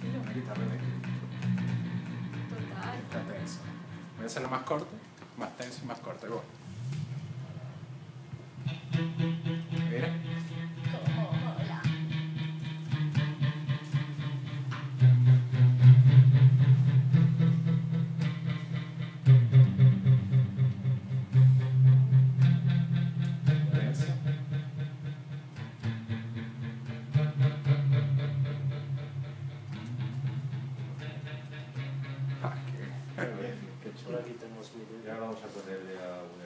Una guitarra eléctrica. Total. Está tenso. Voy a hacerlo más corto, más tenso y más corto. Igual. Mira. Hola. Tenso. Ah, qué bien. Qué chulo. Por aquí tenemos vídeo. Y ahora vamos a ponerle a una